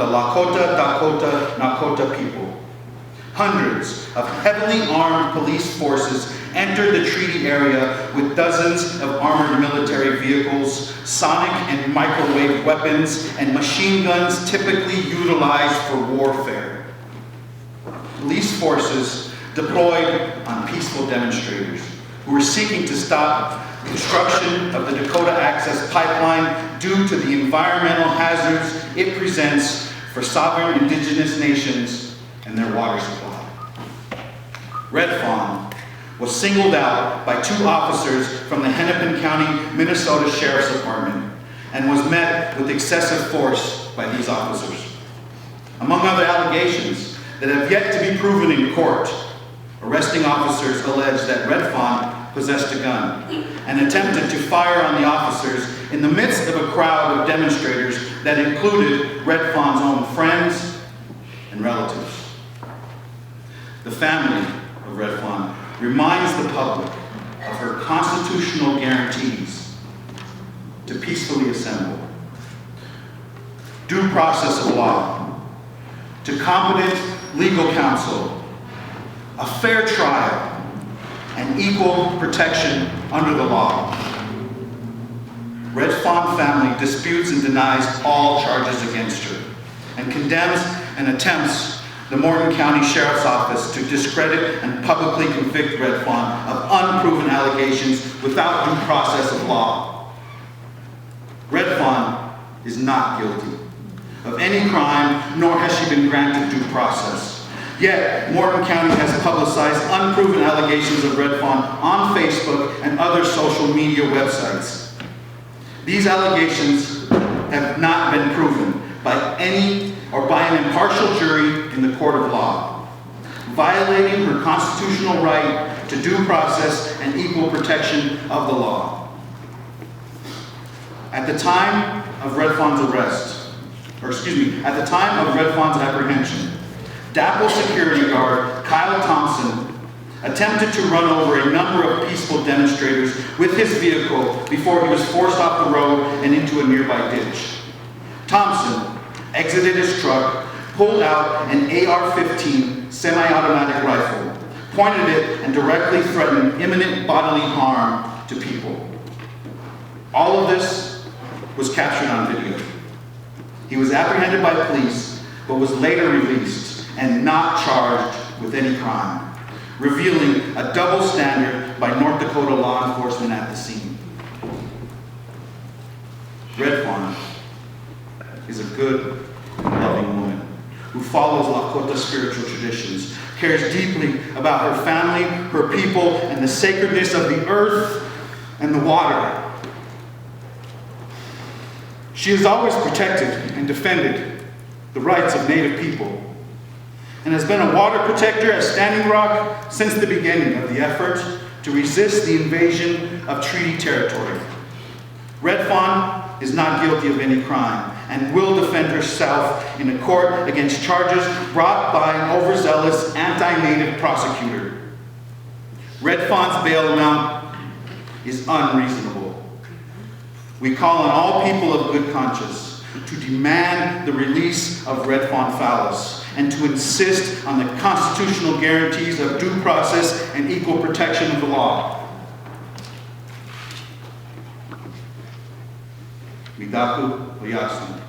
the Dakota people. Hundreds of heavily armed police forces entered the treaty area with dozens of armored military vehicles, sonic and microwave weapons, and machine guns typically utilized for warfare. Police forces deployed on peaceful demonstrators who were seeking to stop construction of the Dakota Access Pipeline due to the environmental hazards it presents for sovereign indigenous nations and their water supply. Red Fawn was singled out by two officers from the Hennepin County, Minnesota Sheriff's Department and was met with excessive force by these officers. Among other allegations that have yet to be proven in court, arresting officers alleged that Red Fawn possessed a gun and attempted to fire on the officers in the midst of a crowd of demonstrators that included Red Fawn's own friends and relatives. The family of Red Fawn reminds the public of her constitutional guarantees to peacefully assemble, due process of law, to competent legal counsel, a fair trial, and equal protection under the law. Red Fawn family disputes and denies all charges against her and condemns and attempts the Morton County Sheriff's Office to discredit and publicly convict Red Fawn of unproven allegations without due process of law. Red Fawn is not guilty of any crime, nor has she been granted due process. Yet, Morton County has publicized unproven allegations of Red Fawn on Facebook and other social media websites. These allegations have not been proven by any or by an impartial jury in the court of law, violating her constitutional right to due process and equal protection of the law. At the time of Red Fawn's at the time of Red Fawn's apprehension, DAPL security guard Kyle Thompson attempted to run over a number of peaceful demonstrators with his vehicle before he was forced off the road and into a nearby ditch. Thompson exited his truck, pulled out an AR-15 semi-automatic rifle, pointed it, and directly threatened imminent bodily harm to people. All of this was captured on video. He was apprehended by police, but was later released and not charged with any crime, revealing a double standard by North Dakota law enforcement at the scene. Red Fawn is a good, loving woman who follows Lakota spiritual traditions, cares deeply about her family, her people, and the sacredness of the earth and the water. She has always protected and defended the rights of Native people and has been a water protector at Standing Rock since the beginning of the effort to resist the invasion of treaty territory. Red Fawn is not guilty of any crime and will defend herself in a court against charges brought by an overzealous anti-Native prosecutor. Red Fawn's bail amount is unreasonable. We call on all people of good conscience to demand the release of Red Fawn Fallis and to insist on the constitutional guarantees of due process and equal protection of the law. Midaku Oyasin.